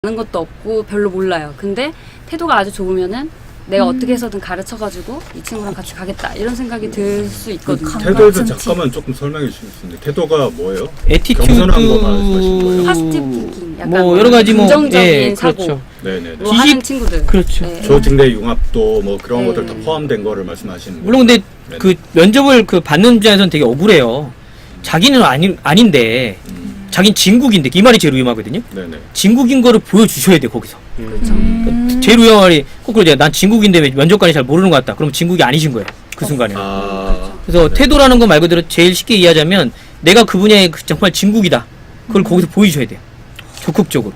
아는 것도 없고 별로 몰라요. 근데 태도가 아주 좋으면은 내가 어떻게 해서든 가르쳐가지고 이 친구랑 같이 가겠다 이런 생각이 들 수 있거든요. 태도에서 잠깐만 조금 설명해 주실 수 있는데 태도가 뭐예요? 에티튜드 겸손한 거 말씀하시는 거예요? 파스티브 띵킹, 약간 뭐 여러 가지 뭐 긍정적인 예, 사고 그렇죠. 네네네. 뭐 하는 친구들. 그렇죠. 네. 조직 내 융합도 뭐 그런 네. 것들 다 포함된 거를 말씀하시는 거예요. 물론 근데 네네. 그 면접을 그 받는 입장에서는 되게 억울해요. 자기는 아닌데 자긴 진국인데 이 말이 제일 위험하거든요. 네네. 진국인 거를 보여주셔야 돼 거기서. 그러니까 제일 위험한 말이 거꾸로 이제 난 진국인데 면접관이 잘 모르는 것 같다. 그럼 진국이 아니신 거예요. 그 순간에. 그래서 네. 태도라는 건 말 그대로 제일 쉽게 이해하자면 내가 그 분야의 정말 진국이다. 그걸 거기서 보여주셔야 돼요. 적극적으로.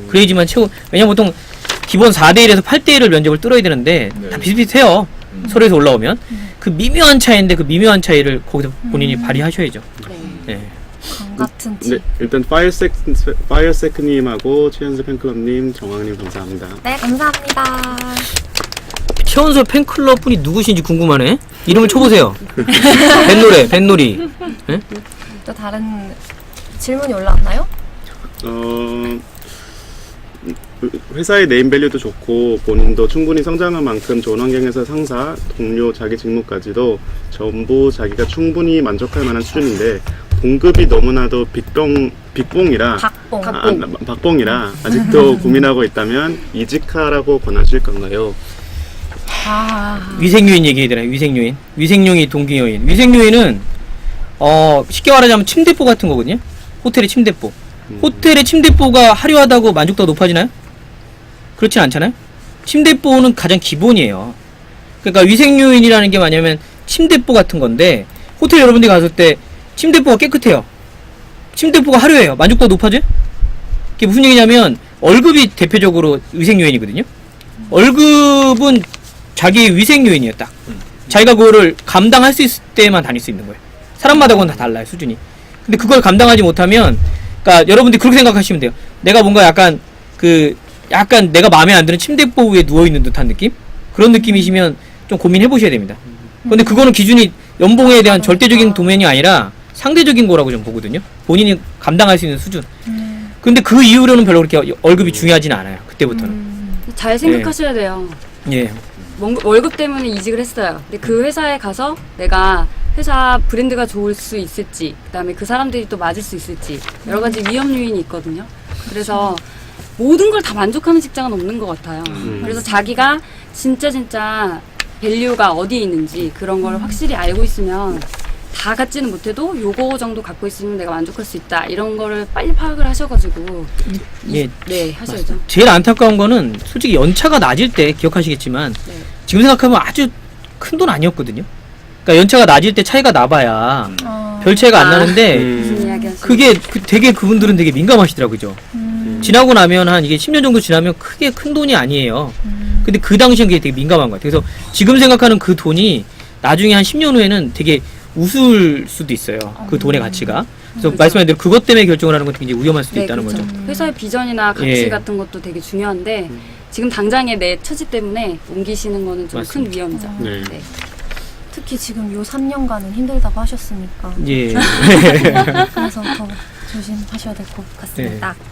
그래야지만 왜냐면 보통 기본 4대1에서 8대1을 면접을 뚫어야 되는데 네. 다 비슷비슷해요. 서로에서 올라오면. 그 미묘한 차이인데 그 미묘한 차이를 거기서 본인이 발휘하셔야죠. 네. 네. 같은 네, 일단 파이어세크님하고 최현수 팬클럽님, 정황님 감사합니다. 네, 감사합니다. 최원수 팬클럽 분이 누구신지 궁금하네. 이름을 쳐보세요. 뱃놀이. 네? 또 다른 질문이 올라왔나요? 회사의 네임밸류도 좋고 본인도 충분히 성장한 만큼 좋은 환경에서 상사, 동료, 자기 직무까지도 전부 자기가 충분히 만족할 만한 수준인데 봉급이 너무나도 빅봉이라 박봉이라 아직도 고민하고 있다면 이직하라고 권하실 건가요? 위생요인 얘기해야 되나요? 위생요인이 동기요인. 위생요인은 쉽게 말하자면 침대포 같은 거거든요. 호텔의 침대포. 호텔의 침대포가 화려하다고 만족도가 높아지나요? 그렇진 않잖아요. 침대포는 가장 기본이에요. 그러니까 위생요인이라는 게 뭐냐면 침대포 같은 건데 호텔 여러분들이 갔을 때 침대포가 깨끗해요. 침대포가 화려해요. 만족도가 높아져요? 그게 무슨 얘기냐면 월급이 대표적으로 위생요인이거든요. 월급은 자기의 위생요인이에요. 딱 자기가 그거를 감당할 수 있을 때만 다닐 수 있는 거예요. 사람마다 그건 다 달라요. 수준이. 근데 그걸 감당하지 못하면 그러니까 여러분들이 그렇게 생각하시면 돼요. 내가 뭔가 약간 내가 마음에 안 드는 침대포 위에 누워있는 듯한 느낌? 그런 느낌이시면 좀 고민해 보셔야 됩니다. 근데 그거는 기준이 연봉에 대한 절대적인 도면이 아니라 상대적인 거라고 좀 보거든요. 본인이 감당할 수 있는 수준. 근데 그 이후로는 별로 그렇게 월급이 중요하진 않아요. 그때부터는. 잘 생각하셔야 돼요. 예. 월급 때문에 이직을 했어요. 근데 그 회사에 가서 내가 회사 브랜드가 좋을 수 있을지, 그다음에 그 사람들이 또 맞을 수 있을지 여러 가지 위험 요인이 있거든요. 그래서 모든 걸 다 만족하는 직장은 없는 것 같아요. 그래서 자기가 진짜 밸류가 어디에 있는지 그런 걸 확실히 알고 있으면 다 갖지는 못해도 요거 정도 갖고 있으면 내가 만족할 수 있다 이런 거를 빨리 파악을 하셔가지고 예. 네 하셔야죠. 제일 안타까운 거는 솔직히 연차가 낮을 때 기억하시겠지만 네. 지금 생각하면 아주 큰 돈 아니었거든요. 그러니까 연차가 낮을 때 차이가 나봐야 별 차이가 안 나는데 무슨 이야기 하시는 그게 되게 그분들은 되게 민감하시더라고요. 그죠? 지나고 나면 한 이게 10년 정도 지나면 크게 큰 돈이 아니에요. 근데 그 당시엔 그게 되게 민감한 것 같아요. 그래서 지금 생각하는 그 돈이 나중에 한 10년 후에는 되게 우스울 수도 있어요. 그 돈의 가치가. 그래서 그렇죠. 말씀하신 대로 그것 때문에 결정을 하는 건 굉장히 위험할 수도 있다는 그렇죠. 거죠. 회사의 비전이나 가치 예. 같은 것도 되게 중요한데 지금 당장의 내 처지 때문에 옮기시는 거는 좀 큰 맞습니다. 위험이죠. 네. 네. 특히 지금 요 3년간은 힘들다고 하셨으니까 예. 그래서 더 조심하셔야 될 것 같습니다. 네.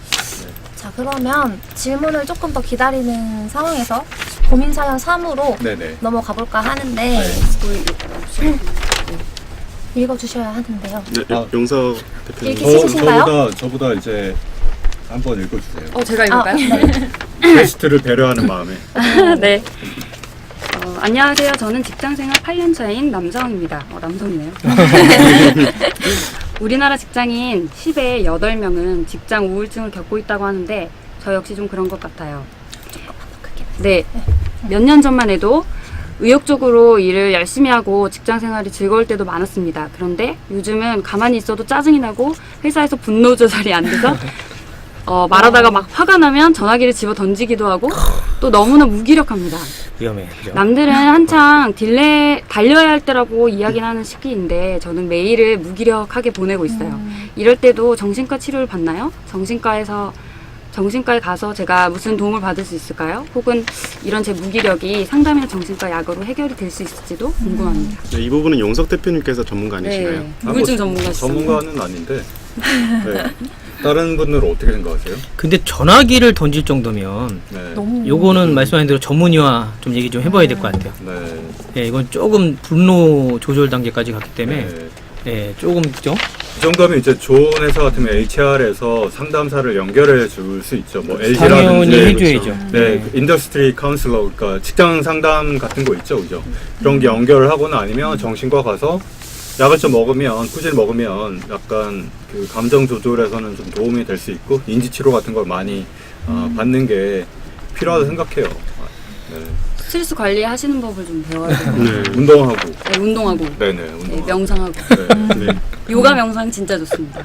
자, 그러면 질문을 조금 더 기다리는 상황에서 고민사연 3으로 네네. 넘어가 볼까 하는데 읽어주셔야 하는데요. 네, 아. 용서 대표님. 이렇게 쓰시신가요? 저보다 이제 한번 읽어주세요. 제가 읽을까요? 네. 게스트를 배려하는 마음에. 네. 안녕하세요. 저는 직장생활 8년 차인 남성입니다. 남성이네요. 우리나라 직장인 10에 8명은 직장 우울증을 겪고 있다고 하는데 저 역시 좀 그런 것 같아요. 네. 몇 년 전만 해도 의욕적으로 일을 열심히 하고 직장 생활이 즐거울 때도 많았습니다. 그런데 요즘은 가만히 있어도 짜증이 나고 회사에서 분노 조절이 안 돼서 말하다가 막 화가 나면 전화기를 집어 던지기도 하고 또 너무나 무기력합니다. 위험해. 그죠? 남들은 한창 달려야 할 때라고 이야기를 하는 시기인데 저는 매일을 무기력하게 보내고 있어요. 이럴 때도 정신과 치료를 받나요? 정신과에 가서 제가 무슨 도움을 받을 수 있을까요? 혹은 이런 제 무기력이 상담이나 정신과 약으로 해결이 될 수 있을지도 궁금합니다. 네, 이 부분은 용석 대표님께서 전문가 아니신가요? 우울증 전문가시죠? 전문가는 아닌데. 네. 다른 분들은 어떻게 생각하세요? 근데 전화기를 던질 정도면 네. 너무 요거는 말씀하신 대로 전문의와 좀 얘기 좀 해봐야 될 것 같아요. 네. 예, 이건 조금 분노 조절 단계까지 갔기 때문에 네. 예, 조금 그죠? 이 정도면 이제 좋은 회사 같으면 HR에서 상담사를 연결해 줄 수 있죠. 뭐 당연히 LG라든지 해줘야죠. 네, 그 인더스트리 카운슬러, 그러니까 직장 상담 같은 거 있죠, 그죠? 그런 게 연결을 하거나 아니면 정신과 가서 약을 좀 먹으면, 꾸준히 먹으면 약간 그 감정 조절에서는 좀 도움이 될 수 있고 인지 치료 같은 걸 많이 받는 게 필요하다고 생각해요. 네. 스트레스 관리하시는 법을 좀 배워야 돼요. 네. 운동하고, 네, 운동하고, 네네, 네, 운동하고. 명상하고. 네. 네. 요가 명상 진짜 좋습니다.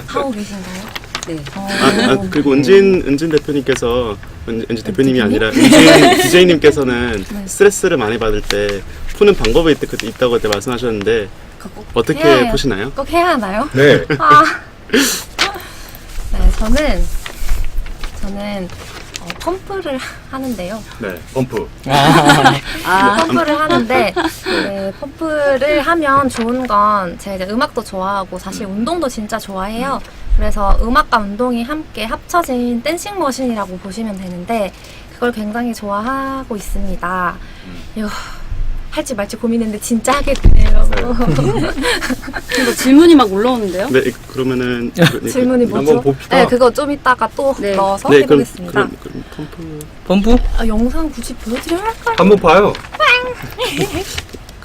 하고 계신가요? 네. 그리고 은진 대표님께서 은진 대표님이 대표님? 아니라 은진 DJ님께서는 네. 스트레스를 많이 받을 때 푸는 방법이 있다고 그때 말씀하셨는데 어떻게 해야 해요. 푸시나요? 꼭 해야 하나요? 네. 아. 네, 저는 펌프를 하는데요. 네, 펌프. 펌프를 하는데 네, 펌프를 하면 좋은 건 제가 이제 음악도 좋아하고 사실 운동도 진짜 좋아해요. 그래서 음악과 운동이 함께 합쳐진 댄싱 머신이라고 보시면 되는데 그걸 굉장히 좋아하고 있습니다. 이거 할지 말지 고민했는데 진짜 하게 되네요. 이거 질문이 막 올라오는데요? 네, 그러면은 질문이 한번 뭐죠? 봅시다. 네, 그거 좀 이따가 또 네. 넣어서 네, 해보겠습니다. 그럼 펌프. 펌프? 아, 영상 굳이 보여드려야 할까요? 한번 봐요.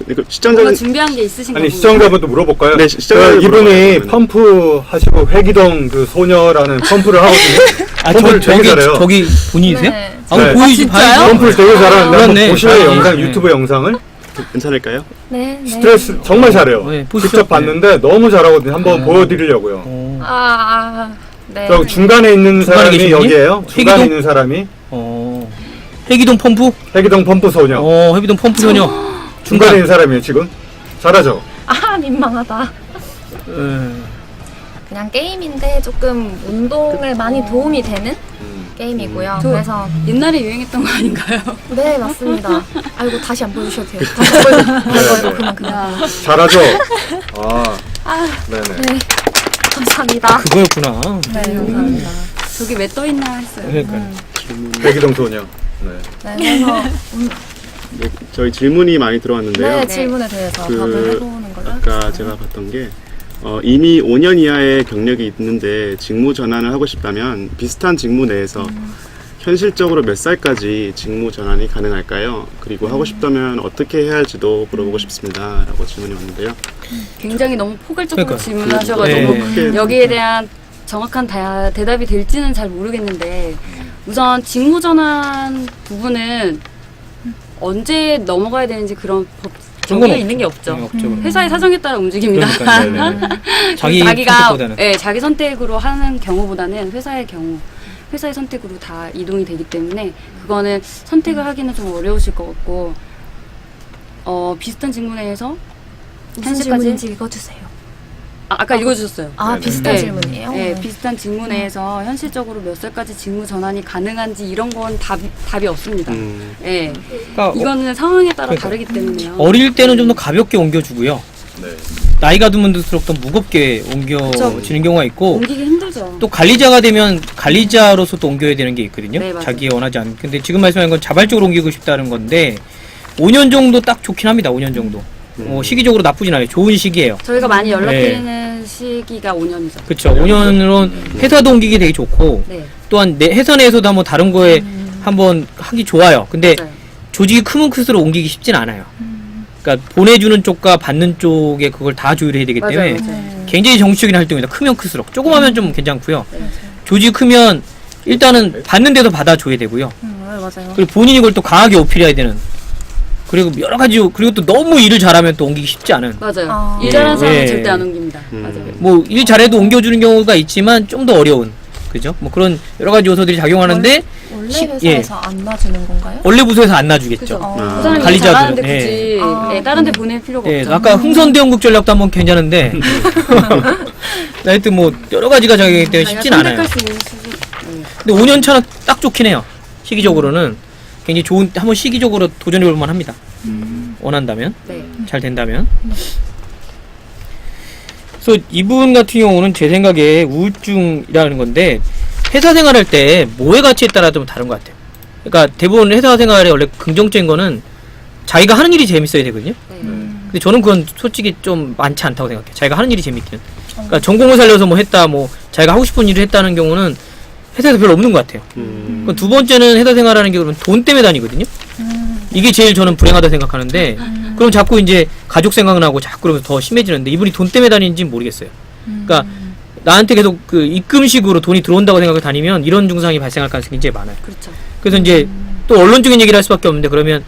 뭔가 시청자분 준비한 게 있으신가 아니, 보네요. 시청자분도 물어볼까요? 네, 시청자분 이분이 물어봐요. 펌프 하시고 회기동 그 소녀라는 펌프를 하거든요. 아, 펌프를 되게 잘해요. 저기 본인이세요? 네. 아, 그럼 네. 보이지, 진짜요? 봐야죠. 펌프를 되게 잘하는데 한번 그렇네. 보실래요? 아, 영상, 네. 유튜브 영상을? 괜찮을까요? 네, 네. 스트레스 정말 잘해요. 네, 보시죠. 직접 봤는데 너무 잘하거든요. 한번 보여드리려고요. 네. 저 중간에 있는 중간에 사람이 계신 분이? 여기에요. 중간에 회기동? 있는 사람이 회기동 펌프? 회기동 펌프 소녀. 회기동 펌프 소녀. 중간에 있는 사람이에요, 지금. 잘하죠? 아, 민망하다. 그냥 게임인데 조금 운동에 많이 도움이 되는 게임이고요. 저- 그래서 옛날에 유행했던 거 아닌가요? 네, 맞습니다. 아이고, 다시 안 보여주셔도 돼요. 다시 안 보여주셔도 그만. 야, 잘하죠? 네네. 네, 감사합니다. 그거였구나. 네, 감사합니다. 저기 왜 떠있나 했어요. 그러니까요. 회기동 소녀. 네. 네, 그래서 네, 저희 질문이 많이 들어왔는데요. 네, 질문에 대해서 그- 답을 해보는 걸로 아까 하겠습니다. 제가 봤던 게 이미 5년 이하의 경력이 있는데 직무 전환을 하고 싶다면 비슷한 직무 내에서 현실적으로 몇 살까지 직무 전환이 가능할까요? 그리고 하고 싶다면 어떻게 해야 할지도 물어보고 싶습니다. 라고 질문이 왔는데요. 굉장히 너무 포괄적으로 그러니까. 질문하셔가지고 네. 여기에 대한 정확한 대답이 될지는 잘 모르겠는데 우선 직무 전환 부분은 언제 넘어가야 되는지 그런 법 그런 건 정해져 있는 게 없죠. 없죠. 회사의 사정에 따라 움직입니다. 그러니까 자기 자기가 선택보다는. 자기 선택으로 하는 경우보다는 회사의 선택으로 다 이동이 되기 때문에 그거는 선택을 하기는 좀 어려우실 것 같고 비슷한 질문에서 무슨 현실까지? 질문인지 읽어주세요. 아까 읽어주셨어요. 아, 네네. 비슷한 네. 질문이에요? 네, 비슷한 질문에서 현실적으로 몇 살까지 직무 전환이 가능한지 이런 건 답이 없습니다. 네, 그러니까 이거는 상황에 따라 그러니까. 다르기 때문에요. 어릴 때는 좀 더 가볍게 옮겨주고요. 네. 나이가 들면 들수록 더 무겁게 옮겨지는 경우가 있고 옮기기 힘들죠. 또 관리자가 되면 관리자로서 또 옮겨야 되는 게 있거든요. 네, 맞아요. 자기 원하지 않는. 근데 지금 말씀하신 건 자발적으로 옮기고 싶다는 건데 5년 정도 딱 좋긴 합니다. 5년 정도. 시기적으로 나쁘진 않아요. 좋은 시기예요. 저희가 많이 연락드리는 시기가 5년이죠. 그렇죠. 5년으로 회사도 옮기기 되게 좋고 네, 또한 내 회사 내에서도 한번 다른 거에 한번 하기 좋아요. 근데 맞아요. 조직이 크면 클수록 옮기기 쉽진 않아요. 그러니까 보내주는 쪽과 받는 쪽에 그걸 다 조율해야 되기 때문에 맞아요. 네. 굉장히 정치적인 활동이다. 크면 클수록 조그마면 좀 괜찮고요. 네. 조직이 크면 일단은 받는 데도 받아줘야 되고요. 맞아요. 그리고 본인이 그걸 또 강하게 어필해야 되는. 그리고 여러 가지 그리고 또 너무 일을 잘하면 또 옮기기 쉽지 않은. 맞아요. 아. 일 잘하는 사람은 예. 절대 안 옮깁니다. 맞아요. 뭐 일 잘해도 옮겨주는 경우가 있지만 좀 더 어려운. 그죠? 뭐 그런 여러 가지 요소들이 작용하는데 원래 시- 회사에서 안 놔주는 건가요? 원래 부서에서 안 놔주겠죠. 그죠. 어. 그 사람이 관리자들은, 잘하는데 굳이 예. 예, 다른 데 보낼 필요가 예, 없죠. 아까 흥선대원국 전략도 한번 괜찮은데 하여튼 뭐 여러 가지가 작용하기 때문에 쉽진 자기가 않아요. 선택할 수 있는 수준. 예. 근데 5년 차는 딱 좋긴 해요. 시기적으로는 굉장히 좋은 한번 시기적으로 도전해 볼 만합니다. 원한다면 네. 잘 된다면 그래서 이분 같은 경우는 제 생각에 우울증이라는 건데 회사 생활할 때 뭐의 가치에 따라 좀 다른 것 같아요. 그러니까 대부분 회사 생활에 원래 긍정적인 거는 자기가 하는 일이 재밌어야 되거든요. 네. 근데 저는 그건 솔직히 좀 많지 않다고 생각해요. 자기가 하는 일이 재밌기는. 그러니까 전공을 살려서 뭐 했다, 뭐 자기가 하고 싶은 일을 했다는 경우는 회사에서 별로 없는 것 같아요. 그럼 두 번째는 회사 생활하는 게 그러면 돈 때문에 다니거든요. 이게 제일 저는 불행하다 생각하는데 그럼 자꾸 이제 가족 생각나고 자꾸 그러면서 더 심해지는데 이분이 돈 때문에 다니는지는 모르겠어요. 그러니까 나한테 계속 그 입금식으로 돈이 들어온다고 생각하고 다니면 이런 증상이 발생할 가능성이 굉장히 많아요. 그렇죠. 그래서 이제 또 언론적인 얘기를 할 수밖에 없는데 그러면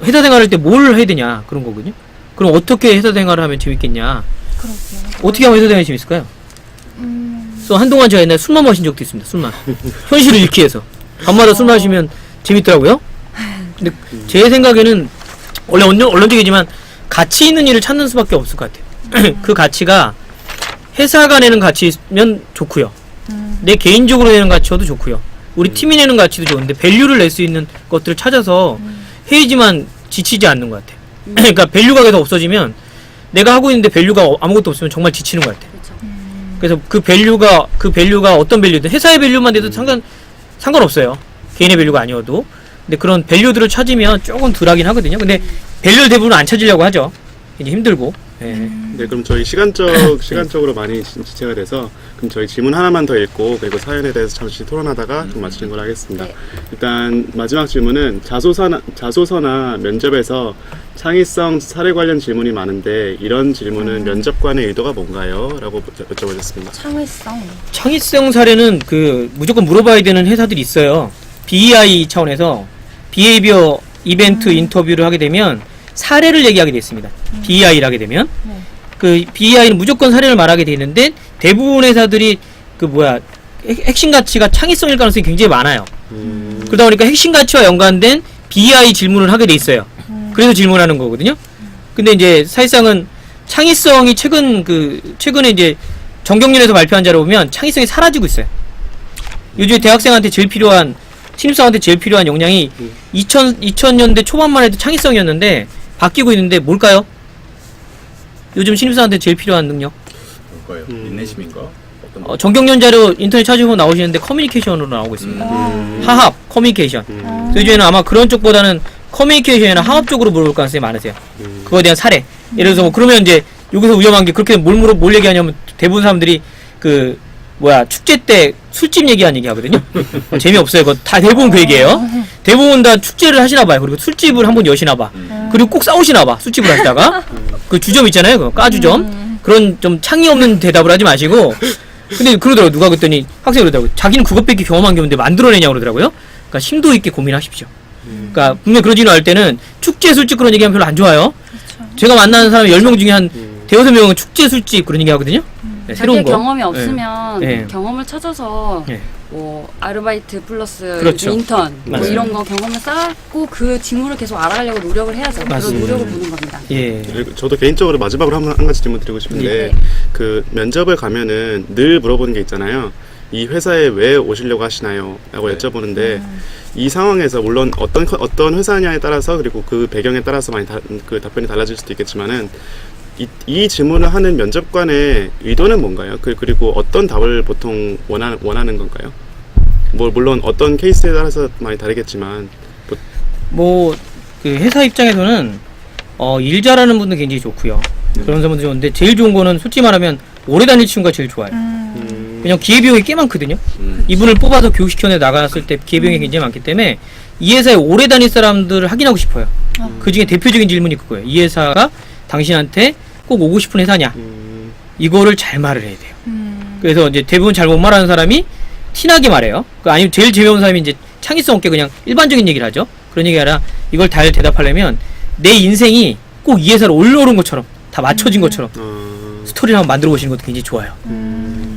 회사 생활할 때 뭘 해야 되냐 그런 거거든요. 그럼 어떻게 회사 생활을 하면 재밌겠냐? 어떻게 하면 회사 생활이 재밌을까요? 그래서 한동안 제가 옛날에 술만 마신 적도 있습니다. 술만. 현실을 잃기 위해서. 밤마다 술 마시면 재밌더라고요. 근데 제 생각에는 원래 언론적이지만 가치 있는 일을 찾는 수밖에 없을 것 같아요. 그 가치가 회사가 내는 가치면 좋고요. 내 개인적으로 내는 가치여도 좋고요. 우리 팀이 내는 가치도 좋은데 밸류를 낼 수 있는 것들을 찾아서 해야지만 지치지 않는 것 같아요. 그러니까 밸류가 계속 없어지면 내가 하고 있는데 밸류가 아무것도 없으면 정말 지치는 것 같아요. 그렇죠. 그래서 그 밸류가 어떤 밸류든 회사의 밸류만 돼도 상관없어요. 개인의 밸류가 아니어도. 근데 그런 밸류들을 찾으면 조금 덜하긴 하거든요. 근데 밸류를 대부분 안 찾으려고 하죠. 이제 힘들고. 예. 네, 그럼 저희 시간적으로 많이 지체가 돼서 그럼 저희 질문 하나만 더 읽고 그리고 사연에 대해서 잠시 토론하다가 좀 마치는 걸로 하겠습니다. 네. 일단 마지막 질문은 자소서나 면접에서 창의성 사례 관련 질문이 많은데 이런 질문은 면접관의 의도가 뭔가요? 라고 여쭤보셨습니다. 창의성 사례는 그 무조건 물어봐야 되는 회사들이 있어요. BEI 차원에서 비헤이비어 이벤트 인터뷰를 하게 되면 사례를 얘기하게 돼 있습니다. BEI를 하게 되면 그 BEI는 무조건 사례를 말하게 돼 있는데 대부분 회사들이 핵심 가치가 창의성일 가능성이 굉장히 많아요. 그러다 보니까 핵심 가치와 연관된 BEI 질문을 하게 돼 있어요. 그래서 질문하는 거거든요. 근데 이제 사실상은 창의성이 최근에 이제 정경련에서 발표한 자료 보면 창의성이 사라지고 있어요. 요즘 대학생한테 제일 필요한 신입사원한테 제일 필요한 역량이 2000년대 초반만 해도 창의성이었는데 바뀌고 있는데 뭘까요? 요즘 신입사원한테 제일 필요한 능력? 뭘까요? 인내심인가? 어떤 거? 정경련 자료 인터넷 찾으면 나오시는데 커뮤니케이션으로 나오고 있습니다. 하합, 커뮤니케이션. 그래서 요즘에는 아마 그런 쪽보다는 커뮤니케이션이나 하합 쪽으로 물어볼 가능성이 많으세요. 그거에 대한 사례. 예를 들어서 뭐 그러면 이제 여기서 위험한 게 그렇게 뭘 얘기하냐면 대부분 사람들이 축제 때 술집 얘기하는 얘기 하거든요. 재미없어요. 그거 다 대부분 그 얘기예요. 대부분 다 축제를 하시나 봐요. 그리고 술집을 한번 여시나 봐. 그리고 꼭 싸우시나 봐. 술집을 하시다가. 그 주점 있잖아요. 그 까주점. 그런 좀 창의 없는 대답을 하지 마시고. 근데 그러더라고요. 누가 그랬더니 학생이 그러더라고요. 자기는 그것밖에 경험한 게 없는데 만들어내냐고 그러더라고요. 그러니까 심도 있게 고민하십시오. 그러니까 분명히 그러지는 않을 때는 축제 술집 그런 얘기하면 별로 안 좋아요. 제가 만나는 사람 10명 중에 한 대여섯 명은 축제 술집 그런 얘기 하거든요. 네, 새로운 자기 거. 경험이 없으면 네. 경험을 찾아서 네. 뭐 아르바이트 플러스 그렇죠. 인턴 뭐 맞아요. 이런 거 경험을 쌓고 그 직무를 계속 알아가려고 노력을 해야죠. 그런 맞습니다. 노력을 보는 겁니다. 예. 그리고 저도 개인적으로 마지막으로 한 가지 질문 드리고 싶은데 네. 그 면접을 가면은 늘 물어보는 게 있잖아요. 이 회사에 왜 오시려고 하시나요? 라고 여쭤보는데 이 상황에서 물론 어떤 회사냐에 따라서 그리고 그 배경에 따라서 많이 그 답변이 달라질 수도 있겠지만은 이 질문을 하는 면접관의 의도는 뭔가요? 그리고 어떤 답을 보통 원하는 건가요? 뭐 물론 어떤 케이스에 따라서 많이 다르겠지만 그 회사 입장에서는 일 잘하는 분들 굉장히 좋고요. 그런 사람들 좋은데 제일 좋은 거는 솔직히 말하면 오래 다닐 친구가 제일 좋아요. 왜냐면 기회비용이 꽤 많거든요. 이분을 뽑아서 교육시켜내 나갔을 때 기회비용이 굉장히 많기 때문에 이 회사에 오래 다닐 사람들을 확인하고 싶어요. 그 중에 대표적인 질문이 그거예요. 이 회사가 당신한테 꼭 오고 싶은 회사냐? 이거를 잘 말을 해야 돼요. 그래서 이제 대부분 잘 못 말하는 사람이 티나게 말해요. 아니면 제일 재미없는 사람이 이제 창의성 없게 그냥 일반적인 얘기를 하죠. 그런 얘기 아니라 이걸 잘 대답하려면 내 인생이 꼭 이 회사로 올라오는 것처럼 다 맞춰진 것처럼 스토리를 한번 만들어 보시는 것도 굉장히 좋아요.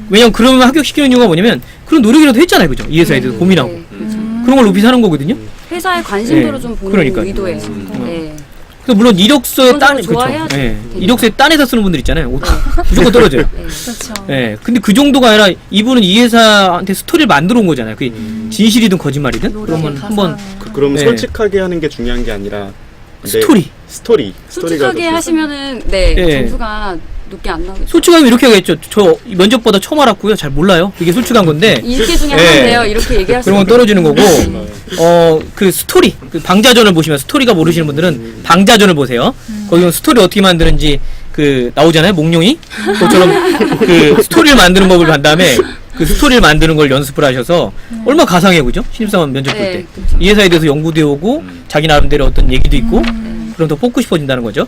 왜냐면 그러면 합격시키는 이유가 뭐냐면 그런 노력이라도 했잖아요. 그죠? 이 회사에 대해서 고민하고. 네, 그렇죠. 그런 걸 높이 사는 거거든요. 회사의 관심도를 네. 좀 보는 그러니까요. 의도예요. 네. 그래서 물론 이력서에 기본적으로 그렇죠. 좋아해야죠. 예. 되니까. 이력서에 딴 회사 쓰는 분들 있잖아요. 무조건 떨어져요. 네. 그렇죠. 예. 근데 그 정도가 아니라 이분은 이 회사한테 스토리를 만들어 온 거잖아요. 그게 진실이든 거짓말이든. 그러면 한번 그럼 네. 솔직하게 하는 게 중요한 게 아니라 스토리. 스토리가 솔직하게 더 하시면은 네, 예. 점수가 높게 안 나오겠죠. 솔직하면 이렇게 하겠죠. 저 면접보다 처음 알았고요. 잘 몰라요. 이게 솔직한 건데. 20개 중에 네. 하나인데요. 이렇게 얘기할 수 그런 건 떨어지는 거고, 네. 그 스토리, 그 방자전을 보시면 스토리가 모르시는 분들은 방자전을 보세요. 거기 스토리 어떻게 만드는지 나오잖아요. 몽룡이. 그것처럼 그 스토리를 만드는 법을 간 다음에 그 스토리를 만드는 걸 연습을 하셔서 얼마나 가상해, 그죠? 신입사원 면접 볼 네, 때. 그쵸. 이 회사에 대해서 연구도 해오고, 자기 나름대로 어떤 얘기도 있고, 그럼 더 뽑고 싶어진다는 거죠.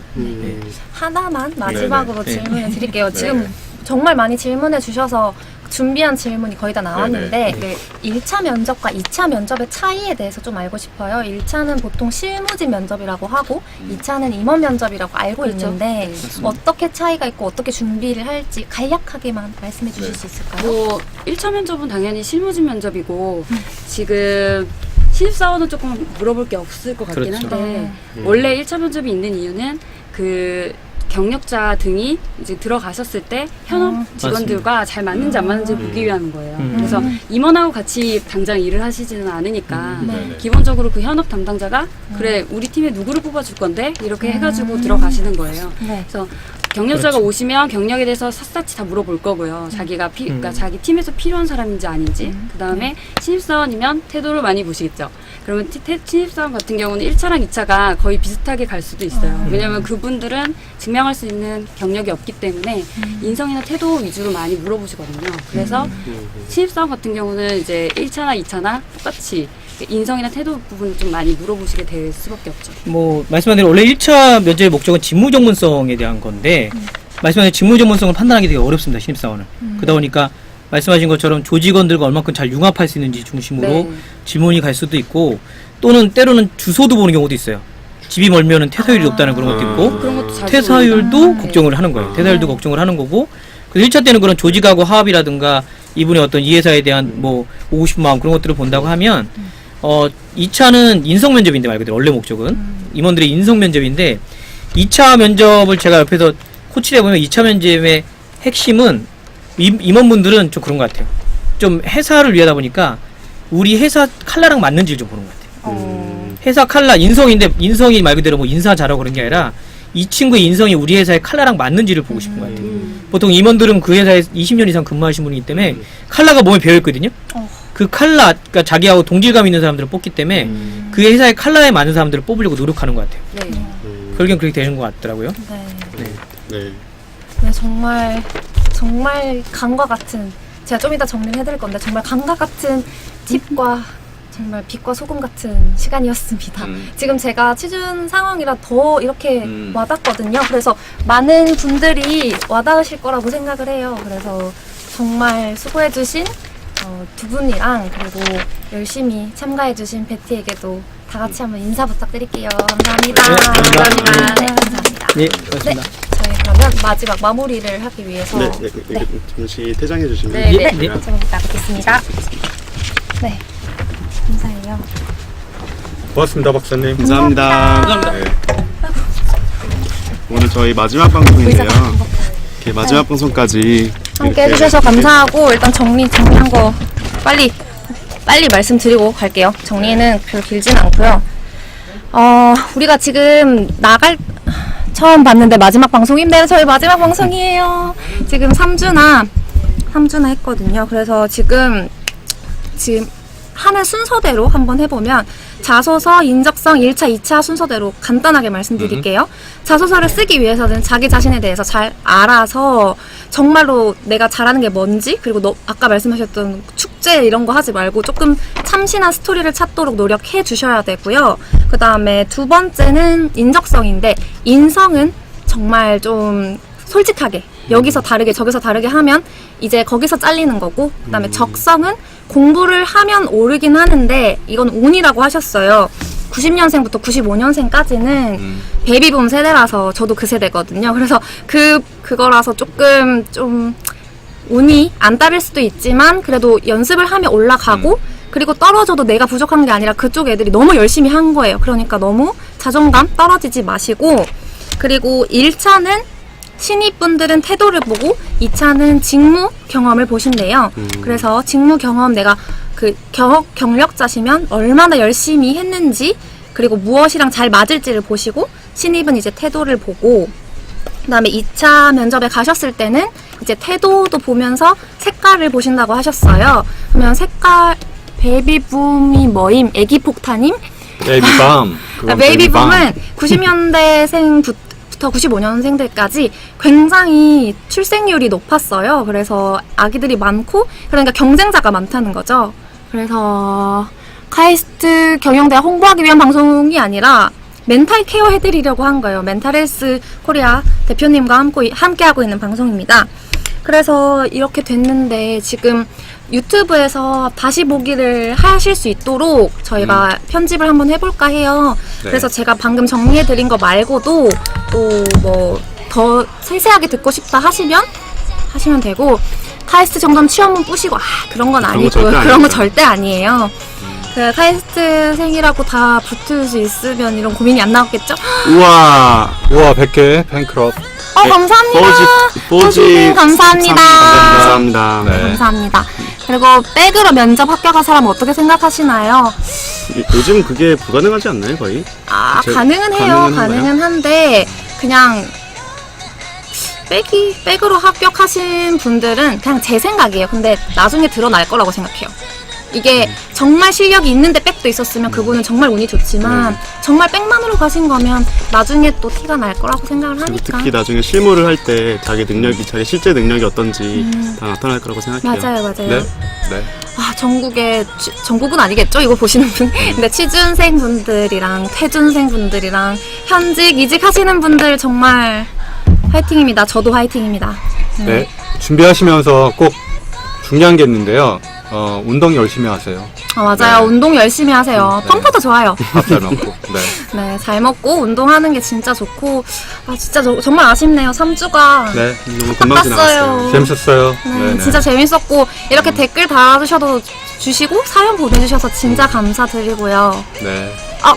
하나만 마지막으로 네네. 질문을 드릴게요. 네네. 지금 정말 많이 질문해 주셔서 준비한 질문이 거의 다 나왔는데 네. 1차 면접과 2차 면접의 차이에 대해서 좀 알고 싶어요. 1차는 보통 실무진 면접이라고 하고 2차는 임원 면접이라고 알고 그렇죠. 있는데 네. 어떻게 차이가 있고 어떻게 준비를 할지 간략하게만 말씀해 주실 네. 수 있을까요? 뭐 1차 면접은 당연히 실무진 면접이고 지금 신입사원은 조금 물어볼 게 없을 것 같긴 그렇죠. 한데 원래 1차 면접이 있는 이유는 그 경력자 등이 이제 들어가셨을 때 현업 직원들과 잘 맞는지 안 맞는지 보기 위한 거예요. 그래서 임원하고 같이 당장 일을 하시지는 않으니까 네네. 기본적으로 그 현업 담당자가 그래 우리 팀에 누구를 뽑아줄 건데 이렇게 해가지고 들어가시는 거예요. 네. 그래서 경력자가 오시면 경력에 대해서 샅샅이 다 물어볼 거고요. 자기가 그러니까 자기 팀에서 필요한 사람인지 아닌지. 그 다음에 신입사원이면 태도를 많이 보시겠죠. 그러면 신입사원 같은 경우는 1차랑 2차가 거의 비슷하게 갈 수도 있어요. 왜냐하면 그분들은 증명할 수 있는 경력이 없기 때문에 인성이나 태도 위주로 많이 물어보시거든요. 그래서 신입사원 같은 경우는 이제 1차나 2차나 똑같이 인성이나 태도 부분을 좀 많이 물어보시게 될 수밖에 없죠. 뭐 말씀한 대로 원래 1차 면접의 목적은 직무 전문성에 대한 건데 말씀한 대로 직무 전문성을 판단하기 되게 어렵습니다. 신입사원은. 그러다 보니까 말씀하신 것처럼 조직원들과 얼마큼 잘 융합할 수 있는지 중심으로 네. 질문이 갈 수도 있고 또는 때로는 주소도 보는 경우도 있어요. 집이 멀면은 퇴사율이 높다는 그런 것도 있고 그런 것도 자주 퇴사율도 걱정을 하는 거예요. 퇴사율도 걱정을 하는 거고 그래서 1차 때는 그런 조직하고 화합이라든가 이분의 어떤 이 회사에 대한 뭐 오고 싶은 마음 그런 것들을 본다고 하면 2차는 인성 면접인데 말 그대로 원래 목적은 임원들의 인성 면접인데 2차 면접을 제가 옆에서 코치를 해보면 2차 면접의 핵심은 임원분들은 좀 그런 것 같아요. 좀 회사를 위하다 보니까 우리 회사 칼라랑 맞는지를 좀 보는 것 같아요. 회사 칼라 인성인데 인성이 말 그대로 뭐 인사 잘하고 그런 게 아니라 이 친구의 인성이 우리 회사의 칼라랑 맞는지를 보고 싶은 것 같아요. 보통 임원들은 그 회사에 20년 이상 근무하신 분이기 때문에 칼라가 몸에 배어있거든요. 그 칼라, 그러니까 자기하고 동질감 있는 사람들을 뽑기 때문에 그 회사의 칼라에 맞는 사람들을 뽑으려고 노력하는 것 같아요. 네. 결국엔 그렇게 되는 것 같더라고요. 네. 네. 네, 정말 강과 같은 제가 좀 이따 정리를 해드릴 건데 정말 강과 같은 팁과 정말 빛과 소금 같은 시간이었습니다. 지금 제가 취준 상황이라 더 이렇게 와닿거든요. 그래서 많은 분들이 와닿으실 거라고 생각을 해요. 그래서 정말 수고해주신 두 분이랑 그리고 열심히 참가해주신 베티에게도 다 같이 한번 인사 부탁드릴게요. 감사합니다. 네, 감사합니다. 네, 감사합니다. 네, 고맙습니다. 저희 그러면 마지막 마무리를 하기 위해서 네. 잠시 퇴장해 주시면 네, 네. 네. 좀 이따 뵙겠습니다. 네, 감사해요. 고맙습니다, 박사님. 감사합니다. 네. 오늘 저희 마지막 방송인데요. 이렇게 마지막 방송까지 함께 이렇게 해주셔서 감사하고 일단 정리한 거 빨리 말씀드리고 갈게요. 정리는 별로 길진 않고요. 우리가 지금 처음 봤는데 마지막 방송인데 저희 마지막 방송이에요. 지금 3주나 했거든요. 그래서 지금 하는 순서대로 한번 해보면 자소서, 인적성 1차, 2차 순서대로 간단하게 말씀드릴게요. 자소서를 쓰기 위해서는 자기 자신에 대해서 잘 알아서 정말로 내가 잘하는 게 뭔지 그리고 아까 말씀하셨던 축제 이런 거 하지 말고 조금 참신한 스토리를 찾도록 노력해 주셔야 되고요. 그 다음에 두 번째는 인적성인데 인성은 정말 좀 솔직하게 여기서 다르게 저기서 다르게 하면 이제 거기서 잘리는 거고 그 다음에 적성은 공부를 하면 오르긴 하는데 이건 운이라고 하셨어요. 90년생부터 95년생까지는 베이비붐 세대라서 저도 그 세대거든요. 그래서 그거라서 조금 좀 운이 안 따를 수도 있지만 그래도 연습을 하면 올라가고 그리고 떨어져도 내가 부족한 게 아니라 그쪽 애들이 너무 열심히 한 거예요. 그러니까 너무 자존감 떨어지지 마시고 그리고 1차는 신입분들은 태도를 보고 2차는 직무 경험을 보신대요. 그래서 직무 경험 내가 경력자시면 얼마나 열심히 했는지 그리고 무엇이랑 잘 맞을지를 보시고 신입은 이제 태도를 보고 그다음에 2차 면접에 가셨을 때는 이제 태도도 보면서 색깔을 보신다고 하셨어요. 그러면 색깔 베이비붐이 뭐임? 애기 폭탄임? 베이비밤. 그건 베이비붐은 90년대생부터 95년생들까지 굉장히 출생률이 높았어요. 그래서 아기들이 많고 그러니까 경쟁자가 많다는 거죠. 그래서 카이스트 경영대학 홍보하기 위한 방송이 아니라 멘탈 케어 해드리려고 한 거예요. 멘탈헬스 코리아 대표님과 함께하고 있는 방송입니다. 그래서 이렇게 됐는데 지금 유튜브에서 다시 보기를 하실 수 있도록 저희가 편집을 한번 해볼까 해요. 네. 그래서 제가 방금 정리해드린 거 말고도 또 뭐 더 세세하게 듣고 싶다 하시면 되고 카이스트 정답 취업문 뿌시고 그런 건 아니고 절대 그런 거 아닙니다. 절대 아니에요. 그 카이스트생이라고 다 붙을 수 있으면 이런 고민이 안 나왔겠죠? 우와. 우와 100개 팬클럽. 감사합니다. 포지 감사합니다. 감사합니다. 네. 감사합니다. 그리고 백으로 면접 합격한 사람 어떻게 생각하시나요? 요즘 그게 불가능하지 않나요, 거의? 가능은 해요. 가능은 가능은 한데 그냥 백으로 합격하신 분들은 그냥 제 생각이에요. 근데 나중에 드러날 거라고 생각해요. 이게 정말 실력이 있는데 백도 있었으면 그분은 정말 운이 좋지만 정말 백만으로 가신 거면 나중에 또 티가 날 거라고 생각을 그리고 하니까. 특히 나중에 실무를 할 때 자기 능력이, 자기 실제 능력이 어떤지 다 나타날 거라고 생각해요. 맞아요. 네. 네. 전국은 아니겠죠? 이거 보시는 분. 근데 취준생 분들이랑 퇴준생 분들이랑 현직, 이직 하시는 분들 정말 화이팅입니다. 저도 화이팅입니다. 네. 준비하시면서 꼭 중요한 게 있는데요. 운동 열심히 하세요. 맞아요. 네. 운동 열심히 하세요. 네. 펌프도 좋아요. 밥 잘 먹고. 네. 네, 잘 먹고 운동하는 게 진짜 좋고 진짜 정말 아쉽네요. 3주가 네. 너무 금방 지나갔어요. 재밌었어요. 네, 진짜 재밌었고 이렇게 댓글 달아주시고 사연 보내주셔서 진짜 감사드리고요. 네.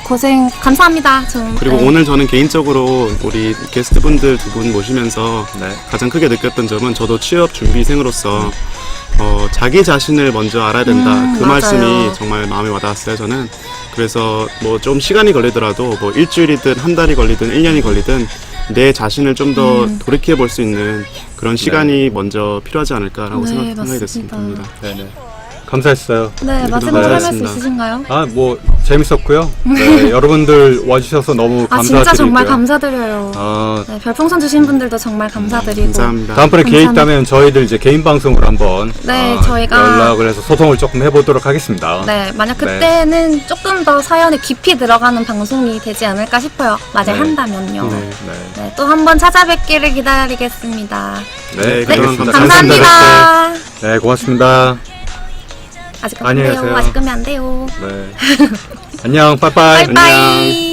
고생 감사합니다. 그리고 오늘 저는 개인적으로 우리 게스트분들 두 분 모시면서 네. 가장 크게 느꼈던 점은 저도 취업 준비생으로서 자기 자신을 먼저 알아야 된다. 그 맞아요. 말씀이 정말 마음에 와닿았어요, 저는. 그래서 뭐 좀 시간이 걸리더라도 뭐 일주일이든 한 달이 걸리든 1년이 걸리든 내 자신을 좀 더 돌이켜 볼 수 있는 그런 시간이 먼저 필요하지 않을까라고 네, 생각이 맞습니다. 듭니다. 네네. 감사했어요. 네, 네, 마지막으로 할 말씀 감사합니다. 있으신가요? 뭐 재밌었고요. 네, 여러분들 와주셔서 너무 감사드리고요. 진짜 정말 감사드려요. 네, 별풍선 주신 분들도 정말 감사드리고. 감사합니다. 다음번에 기회 감사합니다. 있다면 저희들 이제 개인 방송으로 한번 네, 저희가 연락을 해서 소통을 조금 해보도록 하겠습니다. 네, 만약 그때는 조금 더 사연에 깊이 들어가는 방송이 되지 않을까 싶어요. 만약 네. 한다면요. 네. 네. 또 한 번 찾아뵙기를 기다리겠습니다. 네, 네, 알겠습니다. 감사합니다. 네, 고맙습니다. 아직 안녕히 끄면 안 돼요. 계세요. 아직 끄면 안 돼요. 네. 안녕, 빠이빠이. 빠이빠이.